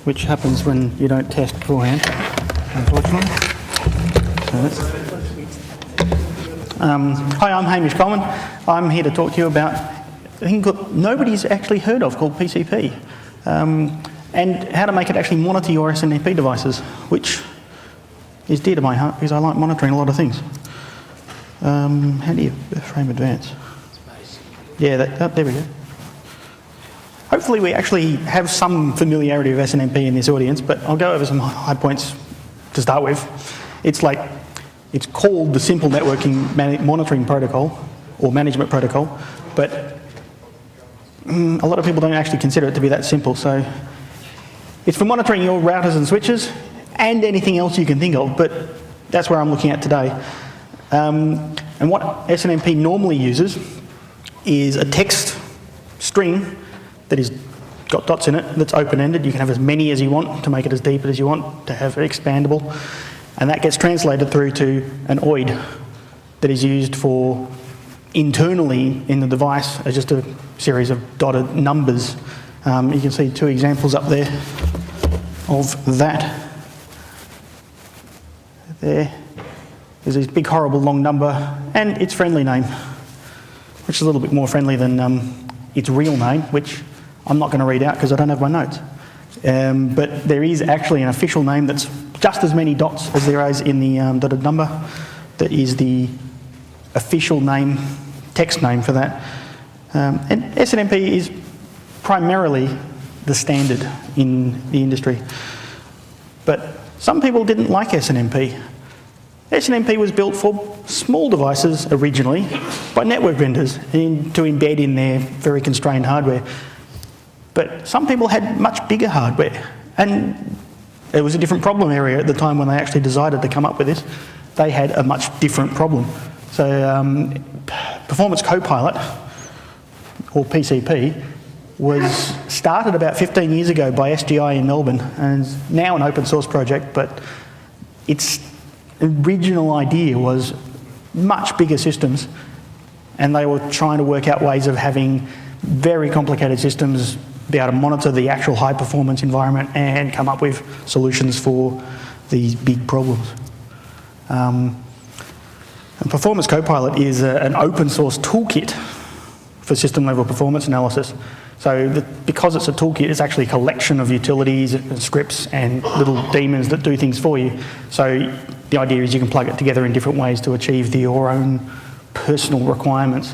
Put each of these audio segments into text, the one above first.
which happens when you don't test beforehand, unfortunately. Hi, I'm Hamish Coleman. I'm here to talk to you about a thing nobody's actually heard of called PCP, and how to make it actually monitor your snmp devices, which is dear to my heart because I like monitoring a lot of things. How do you frame advance? Yeah, there we go. Hopefully we actually have some familiarity with snmp in this audience, but I'll go over some high points to start with. It's called the Simple Networking Monitoring Protocol, or Management Protocol, but a lot of people don't actually consider it to be that simple. So it's for monitoring your routers and switches and anything else you can think of, but that's where I'm looking at today. And what snmp normally uses is a text string that is got dots in it, that's open-ended. You can have as many as you want to make it as deep as you want, to have it expandable. And that gets translated through to an OID that is used for internally in the device as just a series of dotted numbers. You can see two examples up there of that. There's this big horrible long number and its friendly name, which is a little bit more friendly than its real name, which I'm not going to read out because I don't have my notes. But there is actually an official name that's just as many dots as there is in the dotted number. That is the official name, text name for that. And snmp is primarily the standard in the industry. But some people didn't like snmp. snmp was built for small devices originally by network vendors to embed in their very constrained hardware. But some people had much bigger hardware, and it was a different problem area at the time when they actually decided to come up with this. They had a much different problem. So Performance Copilot, or PCP, was started about 15 years ago by SGI in Melbourne, and is now an open source project, but its original idea was much bigger systems, and they were trying to work out ways of having very complicated systems be able to monitor the actual high performance environment and come up with solutions for these big problems. And Performance Copilot is an open source toolkit for system level performance analysis. So because it's a toolkit, it's actually a collection of utilities and scripts and little daemons that do things for you. So the idea is you can plug it together in different ways to achieve your own personal requirements.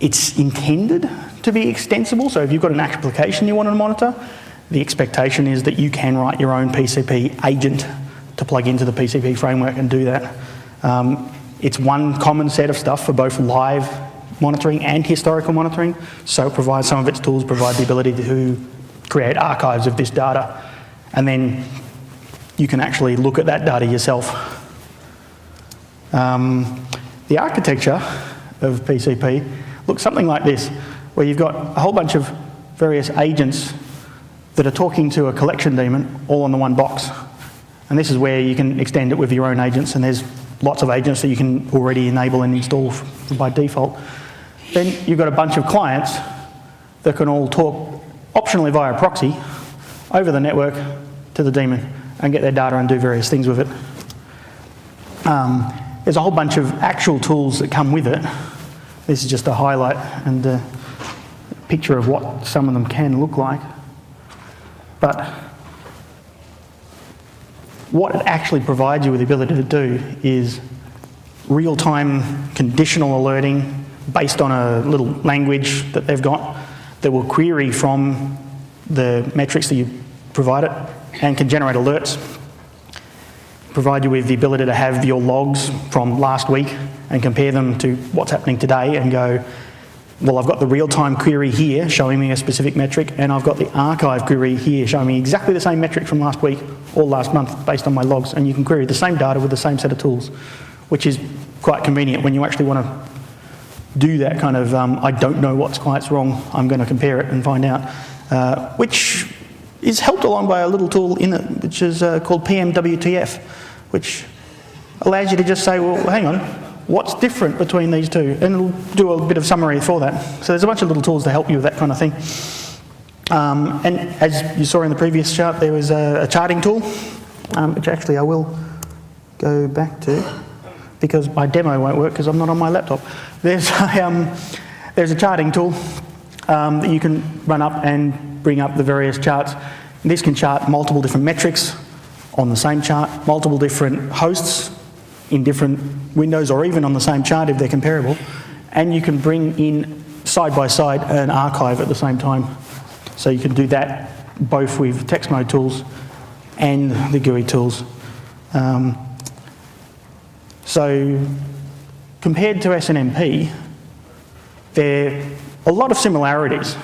It's intended to be extensible, so if you've got an application you want to monitor, the expectation is that you can write your own PCP agent to plug into the PCP framework and do that. It's one common set of stuff for both live monitoring and historical monitoring, so it provides some of its tools, provide the ability to create archives of this data, and then you can actually look at that data yourself. The architecture of PCP looks something like this, where you've got a whole bunch of various agents that are talking to a collection daemon all on the one box. And this is where you can extend it with your own agents, and there's lots of agents that you can already enable and install by default. Then you've got a bunch of clients that can all talk optionally via proxy over the network to the daemon and get their data and do various things with it. There's a whole bunch of actual tools that come with it. This is just a highlight and a picture of what some of them can look like. But what it actually provides you with the ability to do is real-time conditional alerting based on a little language that they've got that will query from the metrics that you provide it and can generate alerts. Provide you with the ability to have your logs from last week and compare them to what's happening today and go, well, I've got the real-time query here showing me a specific metric, and I've got the archive query here showing me exactly the same metric from last week or last month based on my logs, and you can query the same data with the same set of tools, which is quite convenient when you actually want to do that kind of, I don't know what's quite wrong, I'm going to compare it and find out, which is helped along by a little tool in it, which is called PMWTF, which allows you to just say, well, hang on, what's different between these two? And it'll do a bit of summary for that. So there's a bunch of little tools to help you with that kind of thing. And as you saw in the previous chart, there was a charting tool, which actually I will go back to, because my demo won't work because I'm not on my laptop. There's a charting tool that you can run up and bring up the various charts. This can chart multiple different metrics on the same chart, multiple different hosts in different windows, or even on the same chart if they're comparable. And you can bring in side by side an archive at the same time. So you can do that both with text mode tools and the GUI tools. So compared to SNMP, there are a lot of similarities,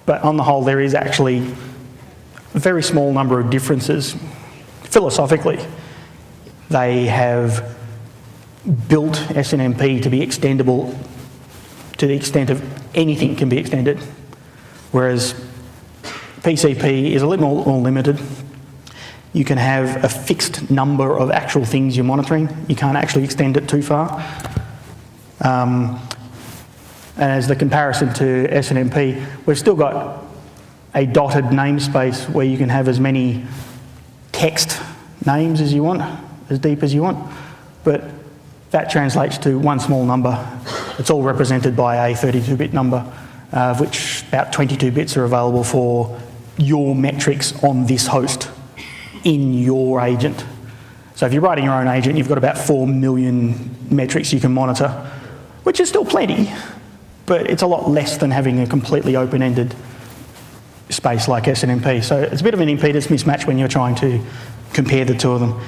but on the whole there is actually a very small number of differences. Philosophically, they have built SNMP to be extendable to the extent of anything can be extended, whereas PCP is a little more limited. You can have a fixed number of actual things you're monitoring. You can't actually extend it too far. And as the comparison to snmp, we've still got a dotted namespace where you can have as many text names as you want, as deep as you want, but that translates to one small number. It's all represented by a 32-bit number, of which about 22 bits are available for your metrics on this host in your agent. So if you're writing your own agent, you've got about 4 million metrics you can monitor, which is still plenty, but it's a lot less than having a completely open-ended space like SNMP. So it's a bit of an impedance mismatch when you're trying to compare the two of them.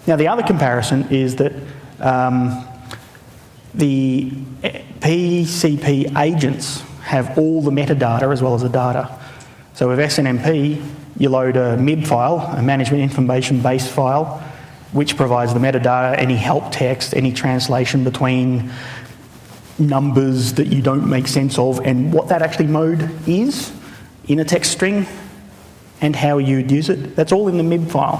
Now the other comparison is that the PCP agents have all the metadata as well as the data. So with SNMP, you load a MIB file, a management information base file, which provides the metadata, any help text, any translation between numbers that you don't make sense of, and what that actually mode is in a text string, and how you'd use it. That's all in the MIB file,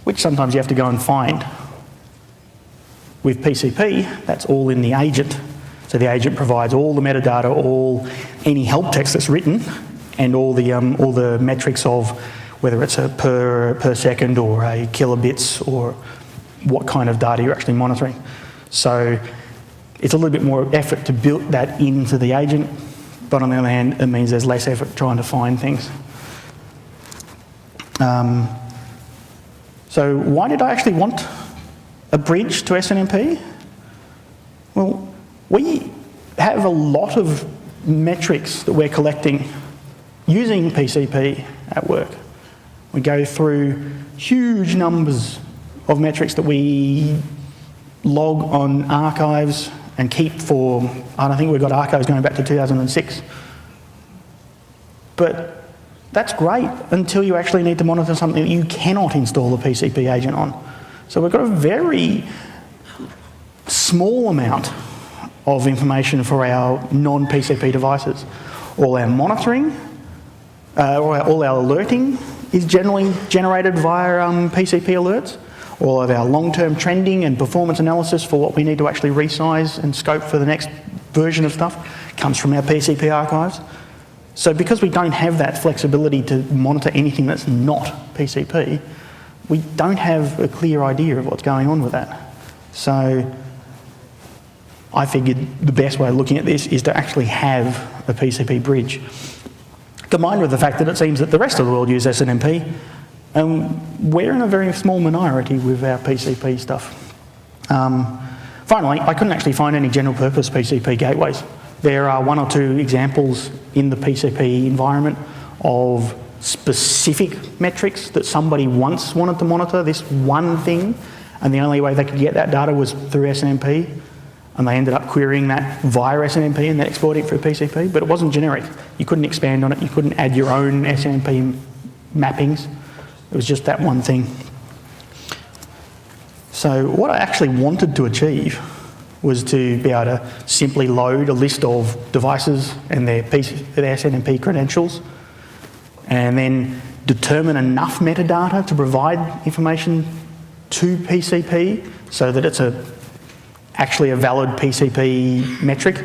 which sometimes you have to go and find. With PCP, that's all in the agent. So the agent provides all the metadata, any help text that's written, and all the metrics of whether it's a per second or a kilobits or what kind of data you're actually monitoring. So it's a little bit more effort to build that into the agent, but on the other hand, it means there's less effort trying to find things. So why did I actually want a bridge to SNMP? Well, we have a lot of metrics that we're collecting using PCP at work. We go through huge numbers of metrics that we log on archives and keep for, I think we've got archives going back to 2006. But that's great until you actually need to monitor something that you cannot install a PCP agent on. So we've got a very small amount of information for our non-PCP devices. All our monitoring, all our alerting is generally generated via PCP alerts. All of our long-term trending and performance analysis for what we need to actually resize and scope for the next version of stuff comes from our PCP archives. So because we don't have that flexibility to monitor anything that's not PCP, we don't have a clear idea of what's going on with that. So I figured the best way of looking at this is to actually have a PCP bridge, combined with the fact that it seems that the rest of the world use SNMP, and we're in a very small minority with our PCP stuff. Finally, I couldn't actually find any general purpose PCP gateways. There are one or two examples in the PCP environment of specific metrics that somebody once wanted to monitor, this one thing, and the only way they could get that data was through SNMP, and they ended up querying that via SNMP and then exporting it through PCP, but it wasn't generic. You couldn't expand on it, you couldn't add your own SNMP mappings. It was just that one thing. So what I actually wanted to achieve was to be able to simply load a list of devices and their SNMP credentials, and then determine enough metadata to provide information to PCP so that it's actually a valid PCP metric.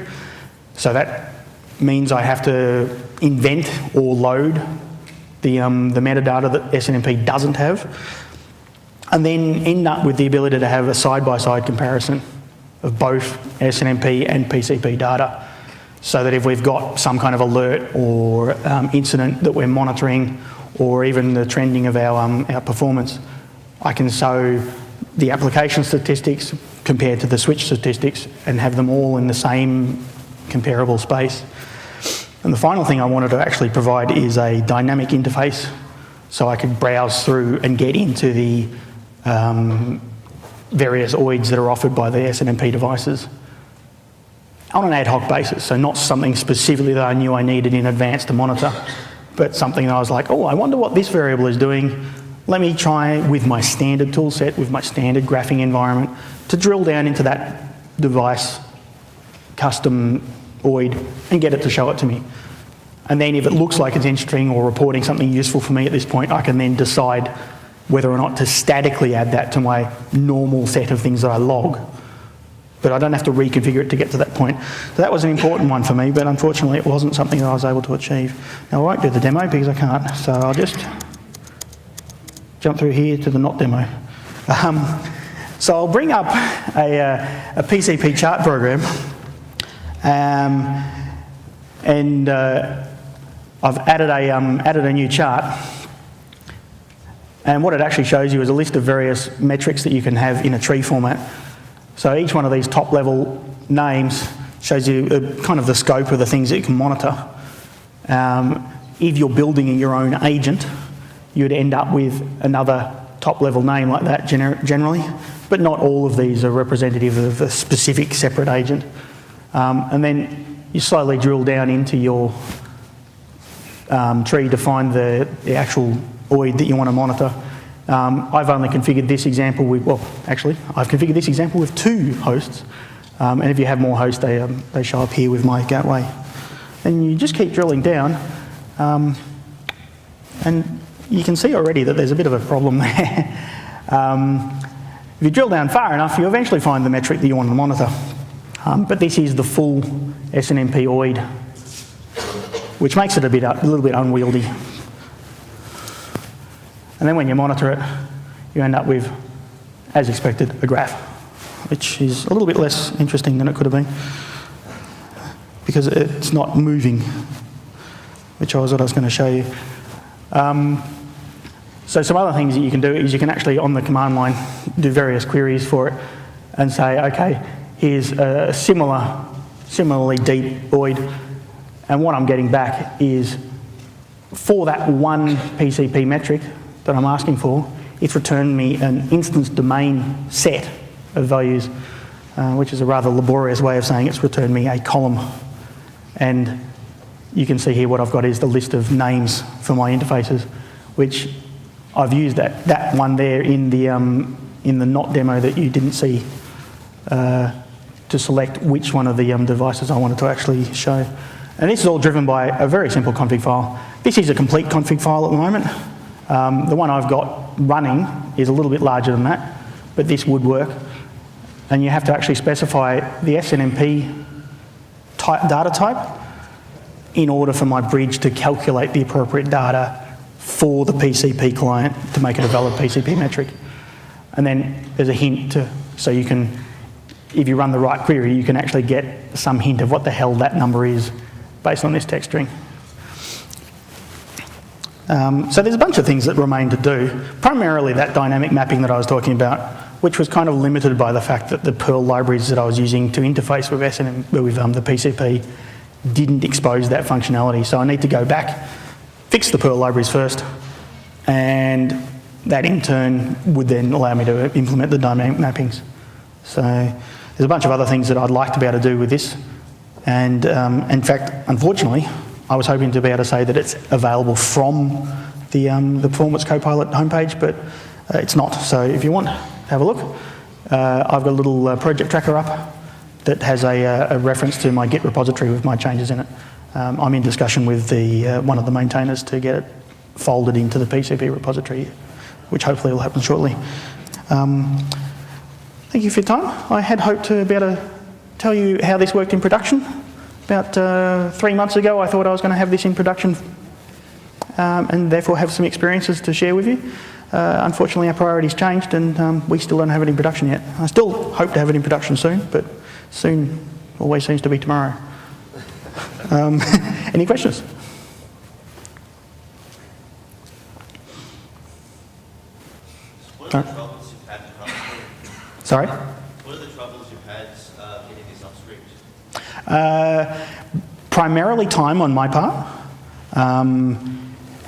So that means I have to invent or load the metadata that snmp doesn't have, and then end up with the ability to have a side-by-side comparison of both snmp and PCP data, so that if we've got some kind of alert or incident that we're monitoring, or even the trending of our performance, I can show the application statistics compared to the switch statistics and have them all in the same comparable space. And the final thing I wanted to actually provide is a dynamic interface, so I could browse through and get into the various OIDs that are offered by the snmp devices on an ad hoc basis. So not something specifically that I knew I needed in advance to monitor, but something that I was like, oh, I wonder what this variable is doing. Let me try with my standard tool set, with my standard graphing environment, to drill down into that device custom OID and get it to show it to me. And then if it looks like it's interesting or reporting something useful for me at this point, I can then decide whether or not to statically add that to my normal set of things that I log. But I don't have to reconfigure it to get to that point. So that was an important one for me, but unfortunately it wasn't something that I was able to achieve. Now I won't do the demo because I can't, so I'll just jump through here to the not demo. So I'll bring up a PCP chart program, and I've added a new chart. And what it actually shows you is a list of various metrics that you can have in a tree format. So each one of these top level names shows you kind of the scope of the things that you can monitor. If you're building your own agent, you'd end up with another top level name like that generally, but not all of these are representative of a specific separate agent. And then you slowly drill down into your tree to find the actual OID that you want to monitor. I've only configured this example with, well, actually, I've configured this example with 2 hosts. And if you have more hosts, they show up here with my gateway. And you just keep drilling down, and you can see already that there's a bit of a problem there. If you drill down far enough, you eventually find the metric that you want to monitor. But this is the full snmp OID, which makes it a little bit unwieldy. And then when you monitor it, you end up with, as expected, a graph, which is a little bit less interesting than it could have been, because it's not moving, which was what I was going to show you. So some other things that you can do is you can actually, on the command line, do various queries for it and say, okay, here's a similarly deep OID, and what I'm getting back is, for that one PCP metric that I'm asking for, it's returned me an instance domain set of values, which is a rather laborious way of saying it's returned me a column. And you can see here what I've got is the list of names for my interfaces, which I've used that one there in the not demo that you didn't see to select which one of the devices I wanted to actually show. And this is all driven by a very simple config file. This is a complete config file at the moment. The one I've got running is a little bit larger than that, but this would work. And you have to actually specify the snmp data type in order for my bridge to calculate the appropriate data for the PCP client to make it a valid PCP metric. And then there's a hint so you can, if you run the right query, you can actually get some hint of what the hell that number is based on this text string. So there's a bunch of things that remain to do. Primarily that dynamic mapping that I was talking about, which was kind of limited by the fact that the Perl libraries that I was using to interface with the PCP didn't expose that functionality. So I need to go back, fix the Perl libraries first, and that in turn would then allow me to implement the dynamic mappings. So there's a bunch of other things that I'd like to be able to do with this. And in fact, unfortunately, I was hoping to be able to say that it's available from the Performance Copilot homepage, but it's not. So if you want, have a look. I've got a little project tracker up that has a reference to my Git repository with my changes in it. I'm in discussion with one of the maintainers to get it folded into the PCP repository, which hopefully will happen shortly. Thank you for your time. I had hoped to be able to tell you how this worked in production. About 3 months ago, I thought I was going to have this in production and therefore have some experiences to share with you. Unfortunately, our priorities changed and we still don't have it in production yet. I still hope to have it in production soon, but soon always seems to be tomorrow. Any questions? What are the troubles you've had in upstream? Sorry? What are the troubles you've had getting this upstream? Primarily time on my part.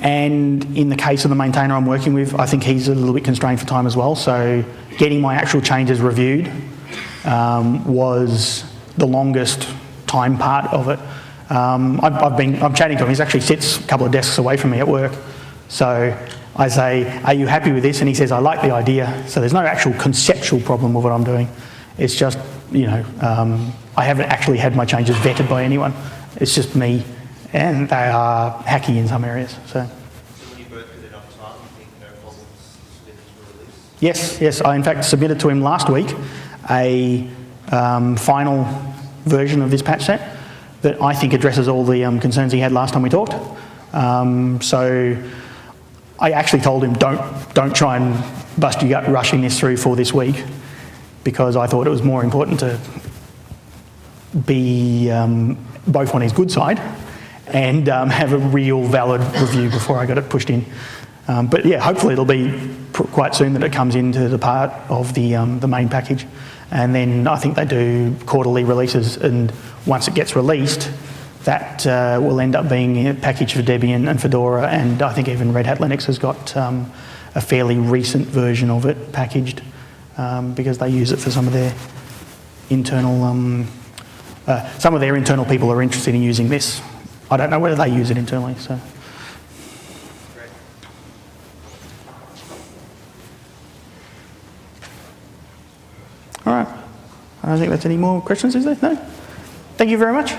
And in the case of the maintainer I'm working with, I think he's a little bit constrained for time as well. So getting my actual changes reviewed was the longest time part of it. I'm chatting to him. He actually sits a couple of desks away from me at work. So I say, are you happy with this? And he says, I like the idea. So there's no actual conceptual problem with what I'm doing. It's just, you know, I haven't actually had my changes vetted by anyone. It's just me, and they are hacky in some areas. So when you've worked with enough time, you think there are problems submitted to release? Yes, yes. I in fact submitted to him last week a final version of this patch set that I think addresses all the concerns he had last time we talked. So I actually told him, don't try and bust your gut rushing this through for this week, because I thought it was more important to be both on his good side and have a real valid review before I got it pushed in. But yeah, hopefully it'll be quite soon that it comes into the part of the main package. And then I think they do quarterly releases, and once it gets released, that will end up being a package for Debian and Fedora, and I think even Red Hat Linux has got a fairly recent version of it packaged because they use it for some of their internal people are interested in using this. I don't know whether they use it internally. So. All right. I don't think that's any more questions, is there? No? Thank you very much.